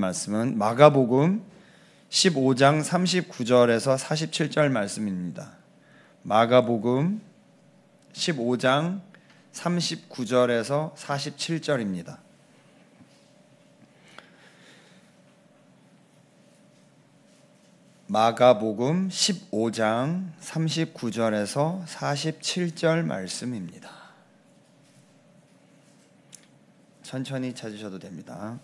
말씀은 마가복음 15장 39절에서 47절 말씀입니다. 마가복음 15장 39절에서 47절입니다. 마가복음 15장 39절에서 47절 말씀입니다. 천천히 찾으셔도 됩니다.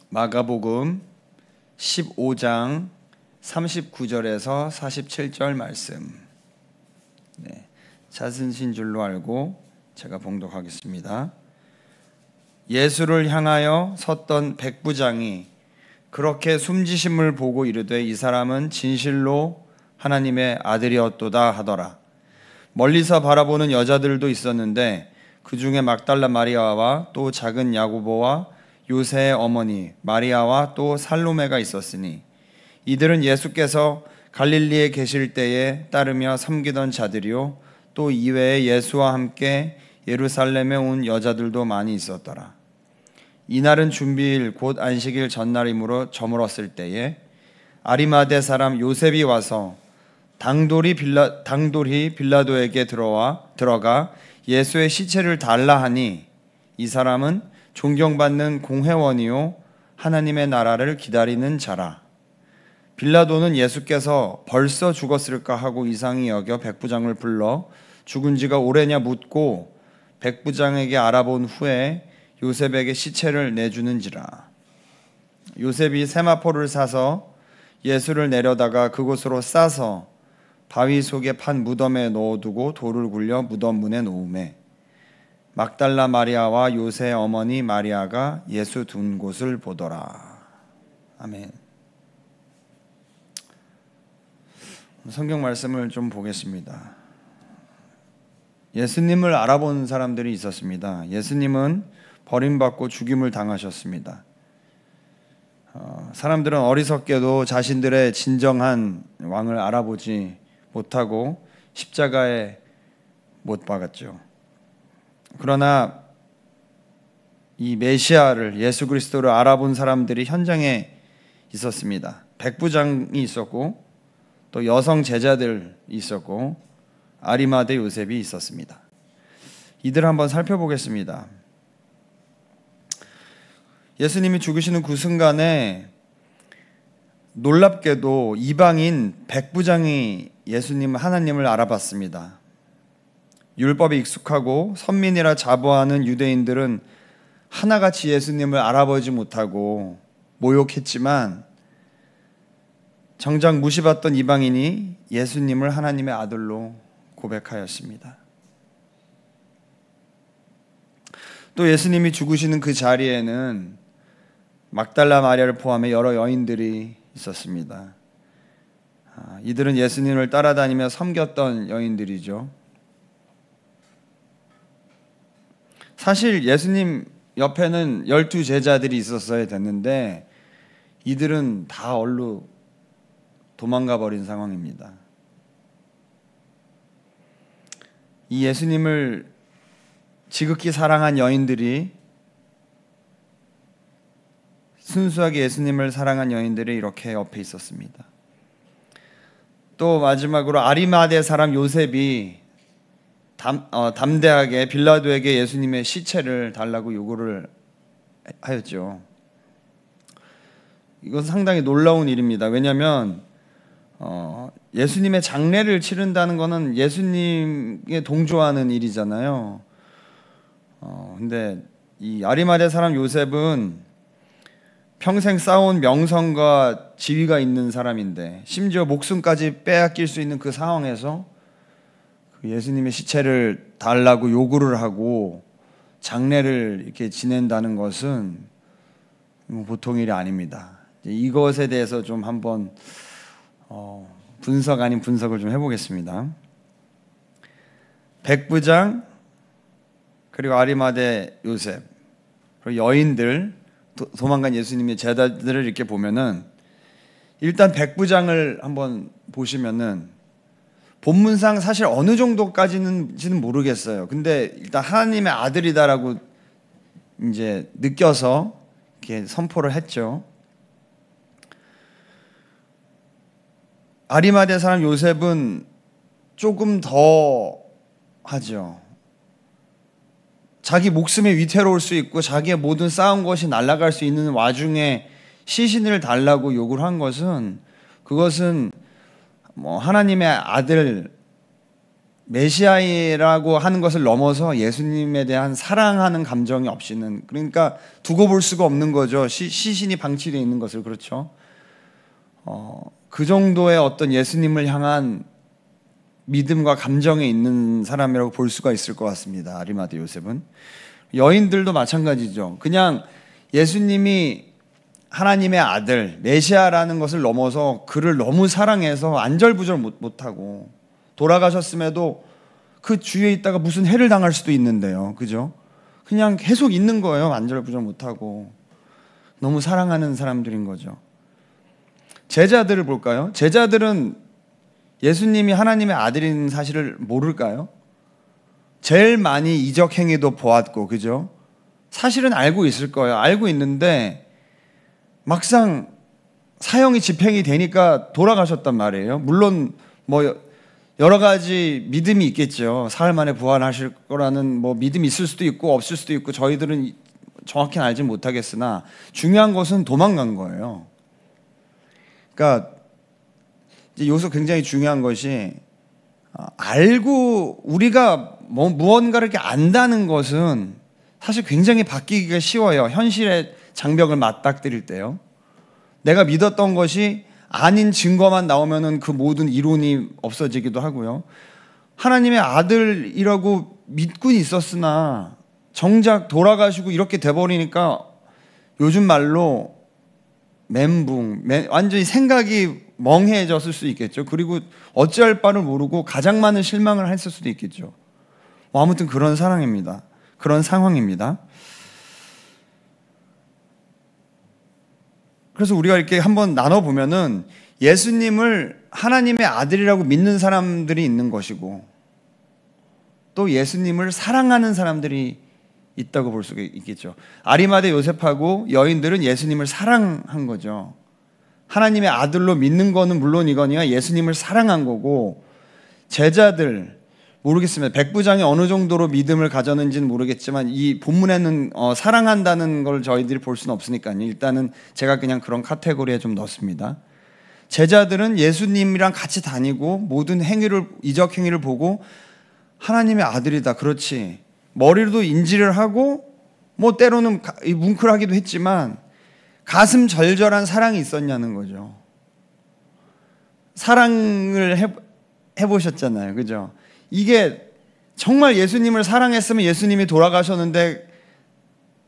마가복음 15장 39절에서 47절 말씀. 찾으신 줄로 알고 제가 봉독하겠습니다. 예수를 향하여 섰던 백부장이 그렇게 숨지심을 보고 이르되 이 사람은 진실로 하나님의 아들이었도다 하더라. 멀리서 바라보는 여자들도 있었는데 그 중에 막달라 마리아와 또 작은 야고보와 요새의 어머니 마리아와 또 살로메가 있었으니 이들은 예수께서 갈릴리에 계실 때에 따르며 섬기던 자들이요 또 이외에 예수와 함께 예루살렘에 온 여자들도 많이 있었더라. 이날은 준비일 곧 안식일 전날이므로 저물었을 때에 아리마대 사람 요셉이 와서 당돌이 빌라도에게 들어가 예수의 시체를 달라 하니 이 사람은 존경받는 공회원이요 하나님의 나라를 기다리는 자라. 빌라도는 예수께서 벌써 죽었을까 하고 이상히 여겨 백부장을 불러 죽은 지가 오래냐 묻고 백부장에게 알아본 후에 요셉에게 시체를 내주는지라. 요셉이 세마포를 사서 예수를 내려다가 그곳으로 싸서 바위 속에 판 무덤에 넣어두고 돌을 굴려 무덤 문에 놓으매 막달라 마리아와 요새의 어머니 마리아가 예수 둔 곳을 보더라. 아멘. 성경 말씀을 좀 보겠습니다. 예수님을 알아본 사람들이 있었습니다. 예수님은 버림받고 죽임을 당하셨습니다. 사람들은 어리석게도 자신들의 진정한 왕을 알아보지 못하고 십자가에 못 박았죠. 그러나 이 메시아를 예수 그리스도를 알아본 사람들이 현장에 있었습니다. 백부장이 있었고 또 여성 제자들이 있었고 아리마대 요셉이 있었습니다. 이들을 한번 살펴보겠습니다. 예수님이 죽으시는 그 순간에 놀랍게도 이방인 백부장이 예수님 하나님을 알아봤습니다. 율법에 익숙하고 선민이라 자부하는 유대인들은 하나같이 예수님을 알아보지 못하고 모욕했지만 정작 무시받던 이방인이 예수님을 하나님의 아들로 고백하였습니다. 또 예수님이 죽으시는 그 자리에는 막달라 마리아를 포함해 여러 여인들이 있었습니다. 이들은 예수님을 따라다니며 섬겼던 여인들이죠. 사실 예수님 옆에는 12 제자들이 있었어야 됐는데 이들은 다 얼루 도망가 버린 상황입니다. 이 예수님을 지극히 사랑한 여인들이 순수하게 예수님을 사랑한 여인들이 이렇게 옆에 있었습니다. 또 마지막으로 아리마대 사람 요셉이 담대하게 빌라도에게 예수님의 시체를 달라고 요구를 하였죠. 이건 상당히 놀라운 일입니다. 왜냐하면 예수님의 장례를 치른다는 것은 예수님에 동조하는 일이잖아요. 근데 이 아리마대 사람 요셉은 평생 쌓아온 명성과 지위가 있는 사람인데 심지어 목숨까지 빼앗길 수 있는 그 상황에서 예수님의 시체를 달라고 요구를 하고 장례를 이렇게 지낸다는 것은 보통 일이 아닙니다. 이것에 대해서 좀 한번 분석 아닌 분석을 좀 해보겠습니다. 백부장 그리고 아리마대 요셉 그리고 여인들 도망간 예수님의 제자들을 이렇게 보면은 일단 백부장을 한번 보시면은 본문상 사실 어느 정도까지는지는 모르겠어요. 근데 일단 하나님의 아들이다라고 이제 느껴서 이렇게 선포를 했죠. 아리마대 사람 요셉은 조금 더 하죠. 자기 목숨이 위태로울 수 있고 자기의 모든 쌓은 것이 날아갈 수 있는 와중에 시신을 달라고 요구를 한 것은, 그것은 뭐 하나님의 아들 메시아라고 하는 것을 넘어서 예수님에 대한 사랑하는 감정이 없이는, 그러니까 두고 볼 수가 없는 거죠. 시신이 방치되어 있는 것을. 그렇죠. 그 정도의 어떤 예수님을 향한 믿음과 감정에 있는 사람이라고 볼 수가 있을 것 같습니다. 아리마대 요셉은. 여인들도 마찬가지죠. 그냥 예수님이 하나님의 아들 메시아라는 것을 넘어서 그를 너무 사랑해서 안절부절 못하고, 돌아가셨음에도 그 주위에 있다가 무슨 해를 당할 수도 있는데요. 그죠? 그냥 계속 있는 거예요. 안절부절 못하고. 너무 사랑하는 사람들인 거죠. 제자들을 볼까요? 제자들은 예수님이 하나님의 아들인 사실을 모를까요? 제일 많이 이적 행위도 보았고, 그죠? 사실은 알고 있을 거예요. 알고 있는데 막상 사형이 집행이 되니까 돌아가셨단 말이에요. 물론 뭐 여러 가지 믿음이 있겠죠. 사흘 만에 부활하실 거라는 뭐 믿음이 있을 수도 있고 없을 수도 있고, 저희들은 정확히는 알지 못하겠으나 중요한 것은 도망간 거예요. 그러니까 이제 여기서 굉장히 중요한 것이, 알고 우리가 뭐 무언가를 이렇게 안다는 것은 사실 굉장히 바뀌기가 쉬워요. 현실의 장벽을 맞닥뜨릴 때요. 내가 믿었던 것이 아닌 증거만 나오면은 그 모든 이론이 없어지기도 하고요. 하나님의 아들이라고 믿고 있었으나 정작 돌아가시고 이렇게 돼버리니까 요즘 말로 멘붕, 완전히 생각이 멍해졌을 수 있겠죠. 그리고 어찌할 바를 모르고 가장 많은 실망을 했을 수도 있겠죠. 아무튼 그런 사랑입니다. 그런 상황입니다. 그래서 우리가 이렇게 한번 나눠보면은 예수님을 하나님의 아들이라고 믿는 사람들이 있는 것이고, 또 예수님을 사랑하는 사람들이 있다고 볼 수가 있겠죠. 아리마대 요셉하고 여인들은 예수님을 사랑한 거죠. 하나님의 아들로 믿는 거는 물론이거니와 예수님을 사랑한 거고, 제자들 모르겠습니다. 백부장이 어느 정도로 믿음을 가졌는지는 모르겠지만 이 본문에는 사랑한다는 걸 저희들이 볼 수는 없으니까요. 일단은 제가 그냥 그런 카테고리에 좀 넣습니다. 제자들은 예수님이랑 같이 다니고 모든 행위를, 이적 행위를 보고 하나님의 아들이다, 그렇지, 머리로도 인지를 하고 뭐 때로는 뭉클하기도 했지만 가슴 절절한 사랑이 있었냐는 거죠. 사랑을 해보셨잖아요. 그죠? 이게 정말 예수님을 사랑했으면 예수님이 돌아가셨는데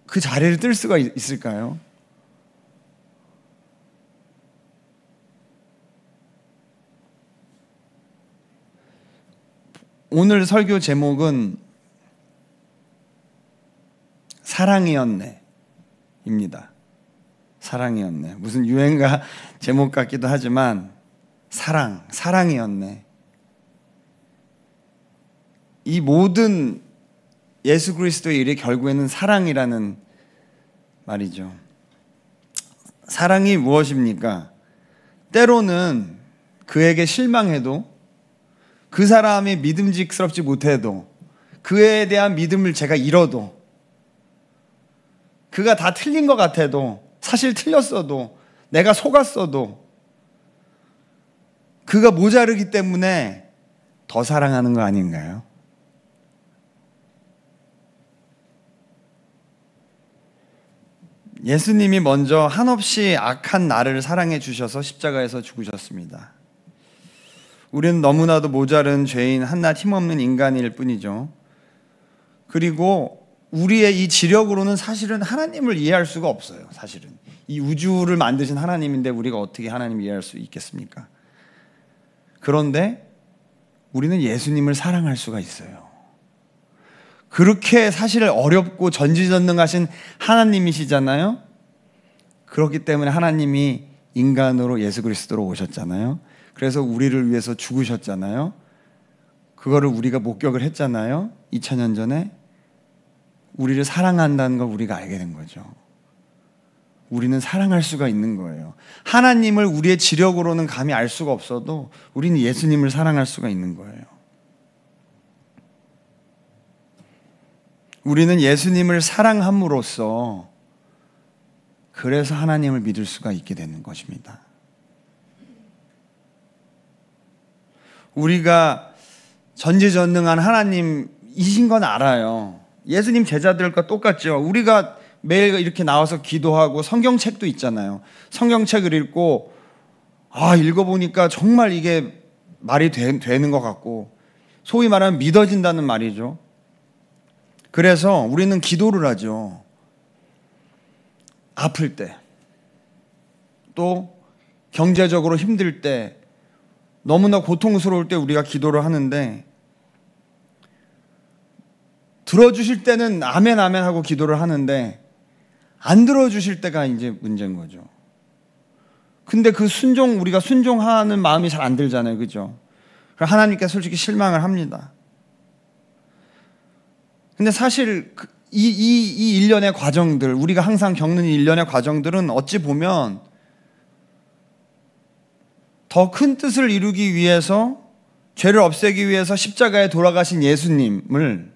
그 자리를 뜰 수가 있을까요? 오늘 설교 제목은 사랑이었네 입니다. 사랑이었네. 무슨 유행가 제목 같기도 하지만 사랑이었네. 이 모든 예수 그리스도의 일이 결국에는 사랑이라는 말이죠. 사랑이 무엇입니까? 때로는 그에게 실망해도, 그 사람이 믿음직스럽지 못해도, 그에 대한 믿음을 제가 잃어도, 그가 다 틀린 것 같아도, 사실 틀렸어도, 내가 속았어도 그가 모자르기 때문에 더 사랑하는 거 아닌가요? 예수님이 먼저 한없이 악한 나를 사랑해 주셔서 십자가에서 죽으셨습니다. 우리는 너무나도 모자른 죄인, 한낱 힘없는 인간일 뿐이죠. 그리고 우리의 이 지력으로는 사실은 하나님을 이해할 수가 없어요. 사실은 이 우주를 만드신 하나님인데 우리가 어떻게 하나님을 이해할 수 있겠습니까? 그런데 우리는 예수님을 사랑할 수가 있어요. 그렇게 사실 어렵고 전지전능하신 하나님이시잖아요. 그렇기 때문에 하나님이 인간으로 예수 그리스도로 오셨잖아요. 그래서 우리를 위해서 죽으셨잖아요. 그거를 우리가 목격을 했잖아요. 2000년 전에. 우리를 사랑한다는 걸 우리가 알게 된 거죠. 우리는 사랑할 수가 있는 거예요. 하나님을 우리의 지력으로는 감히 알 수가 없어도 우리는 예수님을 사랑할 수가 있는 거예요. 우리는 예수님을 사랑함으로써 그래서 하나님을 믿을 수가 있게 되는 것입니다. 우리가 전지전능한 하나님이신 건 알아요. 예수님 제자들과 똑같죠. 우리가 매일 이렇게 나와서 기도하고 성경책도 있잖아요. 성경책을 읽고 읽어보니까 정말 이게 말이 되는 것 같고 소위 말하면 믿어진다는 말이죠. 그래서 우리는 기도를 하죠. 아플 때, 또 경제적으로 힘들 때, 너무나 고통스러울 때 우리가 기도를 하는데 들어주실 때는 아멘 아멘 하고 기도를 하는데 안 들어주실 때가 이제 문제인 거죠. 근데 그 우리가 순종하는 마음이 잘 안 들잖아요. 그죠? 하나님께 솔직히 실망을 합니다. 근데 사실 이 일련의 과정들, 우리가 항상 겪는 이 일련의 과정들은 어찌 보면 더 큰 뜻을 이루기 위해서, 죄를 없애기 위해서 십자가에 돌아가신 예수님을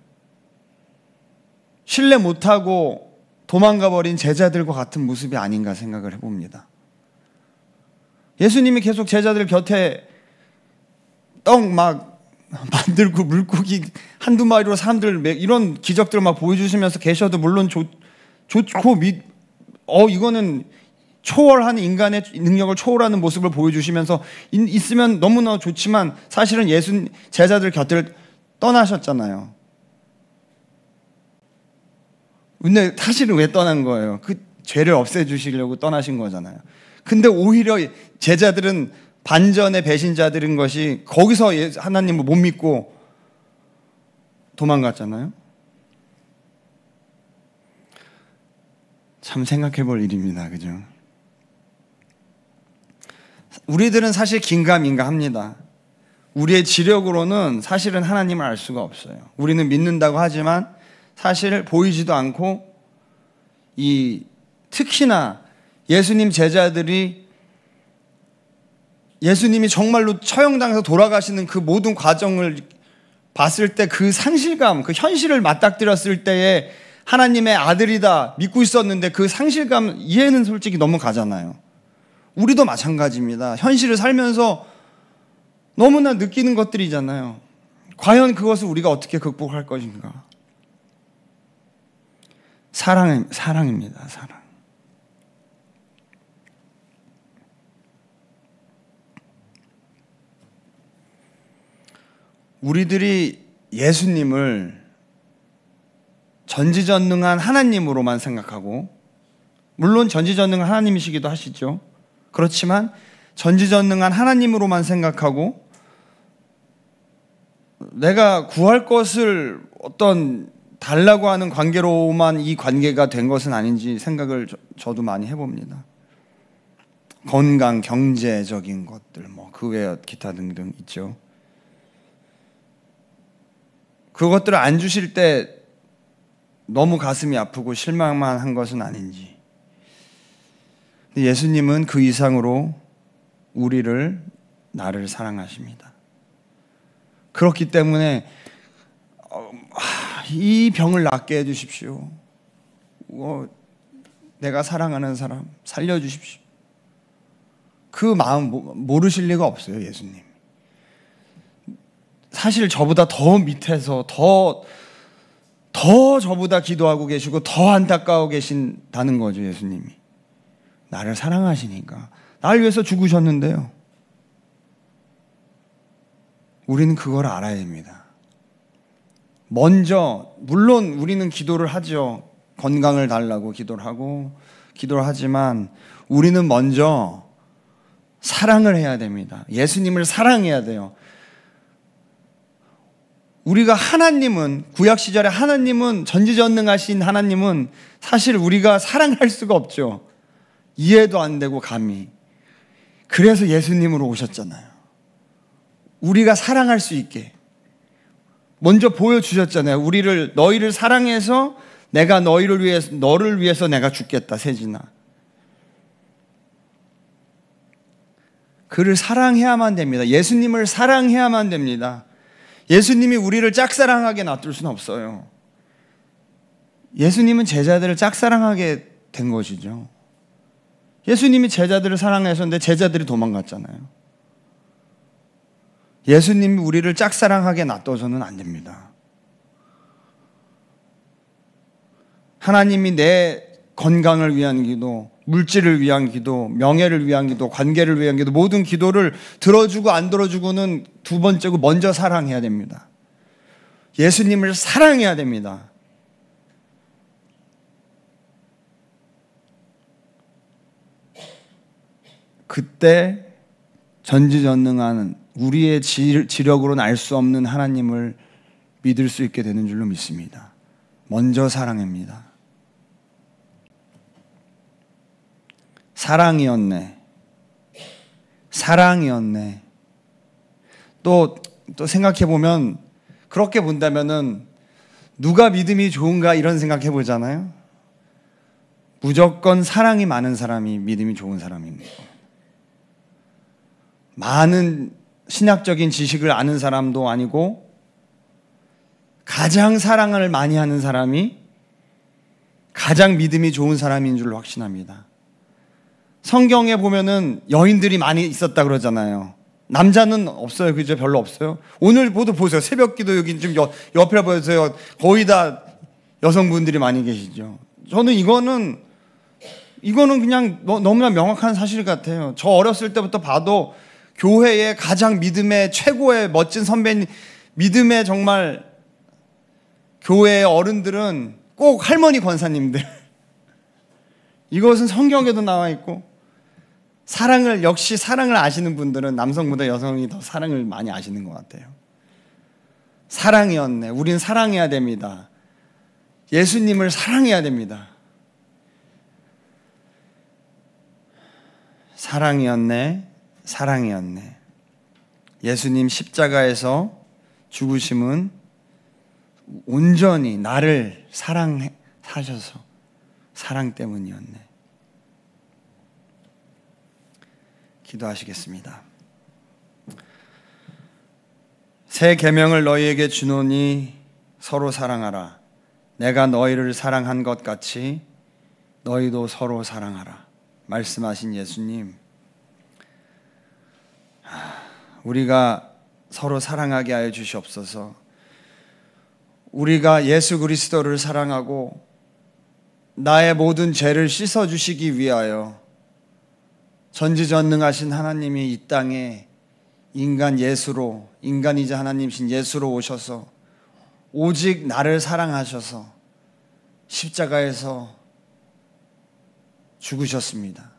신뢰 못하고 도망가 버린 제자들과 같은 모습이 아닌가 생각을 해봅니다. 예수님이 계속 제자들 곁에 떡 막 만들고 물고기 한두 마리로 사람들 이런 기적들을 막 보여주시면서 계셔도 물론 좋고 이거는 초월하는 인간의 능력을 초월하는 모습을 보여주시면서 있으면 너무나 좋지만 사실은 제자들 곁을 떠나셨잖아요. 근데 사실은 왜 떠난 거예요? 그 죄를 없애주시려고 떠나신 거잖아요. 근데 오히려 제자들은 반전의 배신자들인 것이 거기서 하나님을 못 믿고 도망갔잖아요. 참 생각해 볼 일입니다. 그죠? 우리들은 사실 긴가민가합니다. 우리의 지력으로는 사실은 하나님을 알 수가 없어요. 우리는 믿는다고 하지만 사실 보이지도 않고 특히나 예수님 제자들이 예수님이 정말로 처형당해서 돌아가시는 그 모든 과정을 봤을 때 그 상실감, 그 현실을 맞닥뜨렸을 때에 하나님의 아들이다 믿고 있었는데 그 상실감 이해는 솔직히 너무 가잖아요. 우리도 마찬가지입니다. 현실을 살면서 너무나 느끼는 것들이잖아요. 과연 그것을 우리가 어떻게 극복할 것인가? 사랑입니다. 사랑. 우리들이 예수님을 전지전능한 하나님으로만 생각하고, 물론 전지전능한 하나님이시기도 하시죠. 그렇지만 전지전능한 하나님으로만 생각하고 내가 구할 것을 어떤 달라고 하는 관계로만 이 관계가 된 것은 아닌지 생각을 저도 많이 해봅니다. 건강, 경제적인 것들, 그 외에 기타 등등 있죠. 그것들을 안 주실 때 너무 가슴이 아프고 실망만 한 것은 아닌지. 예수님은 그 이상으로 나를 사랑하십니다. 그렇기 때문에 이 병을 낫게 해주십시오. 내가 사랑하는 사람 살려주십시오. 그 마음 모르실 리가 없어요. 예수님. 사실 저보다 더 밑에서 더 저보다 기도하고 계시고 더 안타까워 계신다는 거죠. 예수님이 나를 사랑하시니까. 나를 위해서 죽으셨는데요. 우리는 그걸 알아야 됩니다. 먼저 물론 우리는 기도를 하죠. 건강을 달라고 기도를 하지만 우리는 먼저 사랑을 해야 됩니다. 예수님을 사랑해야 돼요. 우리가 구약 시절에 하나님은, 전지전능하신 하나님은 사실 우리가 사랑할 수가 없죠. 이해도 안 되고 감히. 그래서 예수님으로 오셨잖아요. 우리가 사랑할 수 있게 먼저 보여주셨잖아요. 너희를 사랑해서 내가 너를 위해서 내가 죽겠다. 세진아, 그를 사랑해야만 됩니다. 예수님을 사랑해야만 됩니다. 예수님이 우리를 짝사랑하게 놔둘 수는 없어요. 예수님은 제자들을 짝사랑하게 된 것이죠. 예수님이 제자들을 사랑하셨는데 제자들이 도망갔잖아요. 예수님이 우리를 짝사랑하게 놔둬서는 안 됩니다. 하나님이 내 건강을 위한 기도, 물질을 위한 기도, 명예를 위한 기도, 관계를 위한 기도, 모든 기도를 들어주고 안 들어주고는 두 번째고 먼저 사랑해야 됩니다. 예수님을 사랑해야 됩니다. 그때 전지전능한 우리의 지력으로는 알 수 없는 하나님을 믿을 수 있게 되는 줄로 믿습니다. 먼저 사랑합니다. 사랑이었네. 또 생각해보면, 그렇게 본다면은 누가 믿음이 좋은가 이런 생각해 보잖아요. 무조건 사랑이 많은 사람이 믿음이 좋은 사람입니다. 많은 신학적인 지식을 아는 사람도 아니고 가장 사랑을 많이 하는 사람이 가장 믿음이 좋은 사람인 줄로 확신합니다. 성경에 보면은 여인들이 많이 있었다 그러잖아요. 남자는 없어요. 그죠? 별로 없어요. 오늘 모두 보세요. 새벽기도 여기 좀 옆에 보세요. 거의 다 여성분들이 많이 계시죠. 저는 이거는 그냥 너무나 명확한 사실 같아요. 저 어렸을 때부터 봐도 교회의 가장 믿음의 최고의 멋진 선배님, 믿음의 정말 교회의 어른들은 꼭 할머니 권사님들. 이것은 성경에도 나와 있고, 역시 사랑을 아시는 분들은 남성보다 여성이 더 사랑을 많이 아시는 것 같아요. 사랑이었네. 우린 사랑해야 됩니다. 예수님을 사랑해야 됩니다. 사랑이었네. 예수님 십자가에서 죽으심은 온전히 나를 사랑하셔서 사랑 때문이었네. 기도하시겠습니다. 새 계명을 너희에게 주노니 서로 사랑하라. 내가 너희를 사랑한 것 같이 너희도 서로 사랑하라. 말씀하신 예수님, 우리가 서로 사랑하게 하여 주시옵소서. 우리가 예수 그리스도를 사랑하고 나의 모든 죄를 씻어주시기 위하여 전지전능하신 하나님이 이 땅에 인간이자 하나님이신 예수로 오셔서 오직 나를 사랑하셔서 십자가에서 죽으셨습니다.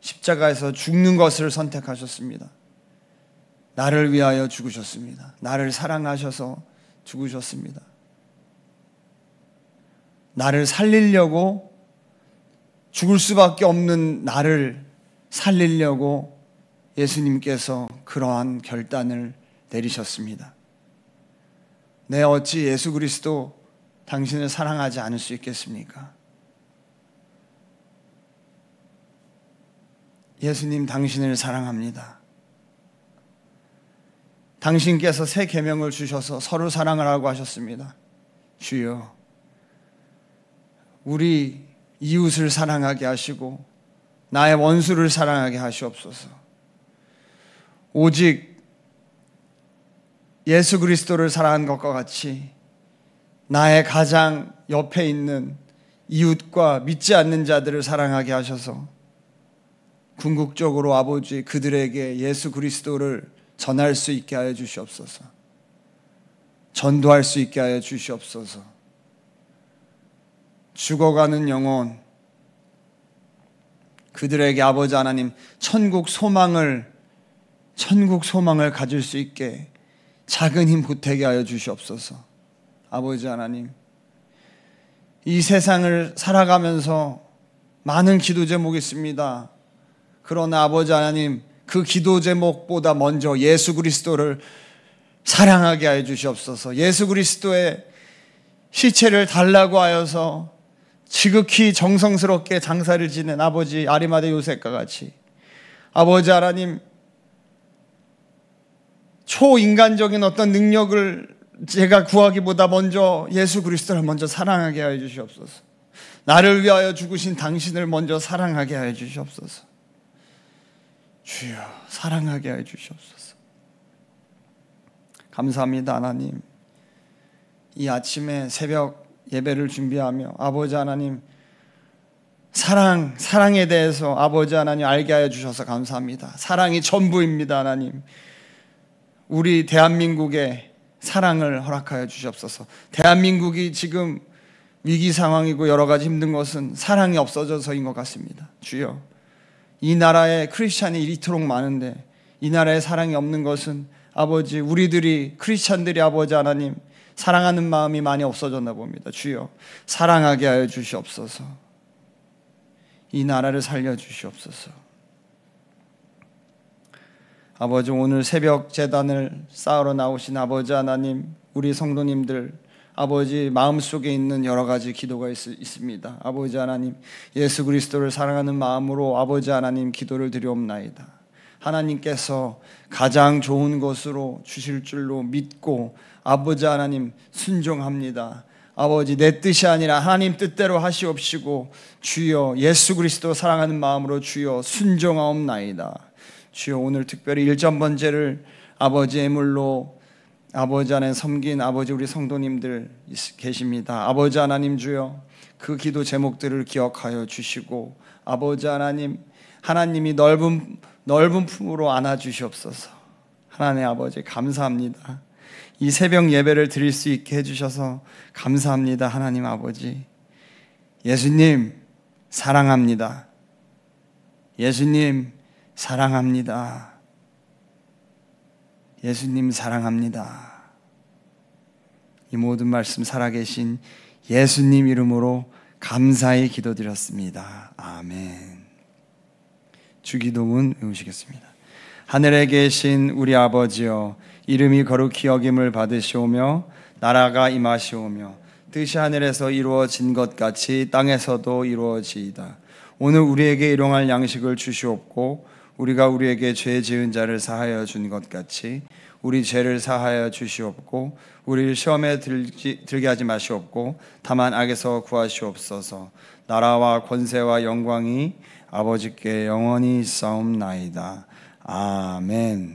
십자가에서 죽는 것을 선택하셨습니다. 나를 위하여 죽으셨습니다. 나를 사랑하셔서 죽으셨습니다. 나를 살리려고, 죽을 수밖에 없는 나를 살리려고 예수님께서 그러한 결단을 내리셨습니다. 내 어찌 예수 그리스도 당신을 사랑하지 않을 수 있겠습니까? 예수님, 당신을 사랑합니다. 당신께서 새 계명을 주셔서 서로 사랑하라고 하셨습니다. 주여, 우리 이웃을 사랑하게 하시고 나의 원수를 사랑하게 하시옵소서. 오직 예수 그리스도를 사랑한 것과 같이 나의 가장 옆에 있는 이웃과 믿지 않는 자들을 사랑하게 하셔서 궁극적으로 아버지 그들에게 예수 그리스도를 전할 수 있게 하여 주시옵소서. 전도할 수 있게 하여 주시옵소서. 죽어가는 영혼, 그들에게 아버지 하나님 천국 소망을 가질 수 있게 작은 힘 보태게 하여 주시옵소서. 아버지 하나님, 이 세상을 살아가면서 많은 기도 제목이 있습니다. 그러나 아버지 하나님, 그 기도 제목보다 먼저 예수 그리스도를 사랑하게 하여 주시옵소서. 예수 그리스도의 시체를 달라고 하여서 지극히 정성스럽게 장사를 지낸 아버지 아리마대 요셉과 같이 아버지 하나님, 초인간적인 어떤 능력을 제가 구하기보다 먼저 예수 그리스도를 먼저 사랑하게 하여 주시옵소서. 나를 위하여 죽으신 당신을 먼저 사랑하게 하여 주시옵소서. 주여, 사랑하게 하여 주시옵소서. 감사합니다. 하나님, 이 아침에 새벽 예배를 준비하며 아버지 하나님, 사랑에 대해서 아버지 하나님 알게 하여 주셔서 감사합니다. 사랑이 전부입니다. 하나님, 우리 대한민국에 사랑을 허락하여 주시옵소서. 대한민국이 지금 위기 상황이고 여러 가지 힘든 것은 사랑이 없어져서인 것 같습니다. 주여, 이 나라에 크리스찬이 이토록 많은데 이 나라에 사랑이 없는 것은 아버지, 우리들이 크리스찬들이 아버지 하나님 사랑하는 마음이 많이 없어졌나 봅니다. 주여, 사랑하게 하여 주시옵소서. 이 나라를 살려주시옵소서. 아버지, 오늘 새벽 제단을 쌓으러 나오신 아버지 하나님, 우리 성도님들 아버지 마음속에 있는 여러 가지 기도가 있습니다. 아버지 하나님, 예수 그리스도를 사랑하는 마음으로 아버지 하나님 기도를 드리옵나이다. 하나님께서 가장 좋은 것으로 주실 줄로 믿고 아버지 하나님 순종합니다. 아버지, 내 뜻이 아니라 하나님 뜻대로 하시옵시고 주여, 예수 그리스도 사랑하는 마음으로 주여 순종하옵나이다. 주여, 오늘 특별히 일전번제를 아버지 예물로 아버지 하나님 섬긴 아버지 우리 성도님들 계십니다. 아버지 하나님, 주여 그 기도 제목들을 기억하여 주시고 아버지 하나님, 하나님이 넓은 품으로 안아주시옵소서. 하나님 아버지, 감사합니다. 이 새벽 예배를 드릴 수 있게 해주셔서 감사합니다. 하나님 아버지, 예수님 사랑합니다. 예수님 사랑합니다. 예수님 사랑합니다. 이 모든 말씀 살아계신 예수님 이름으로 감사히 기도드렸습니다. 아멘. 주기도문 외우시겠습니다. 하늘에 계신 우리 아버지여, 이름이 거룩히 여김을 받으시오며 나라가 임하시오며 뜻이 하늘에서 이루어진 것 같이 땅에서도 이루어지이다. 오늘 우리에게 일용할 양식을 주시옵고 우리가 우리에게 죄 지은 자를 사하여 준 것 같이 우리 죄를 사하여 주시옵고 우리를 시험에 들게 하지 마시옵고 다만 악에서 구하시옵소서. 나라와 권세와 영광이 아버지께 영원히 있사옵나이다. 아멘.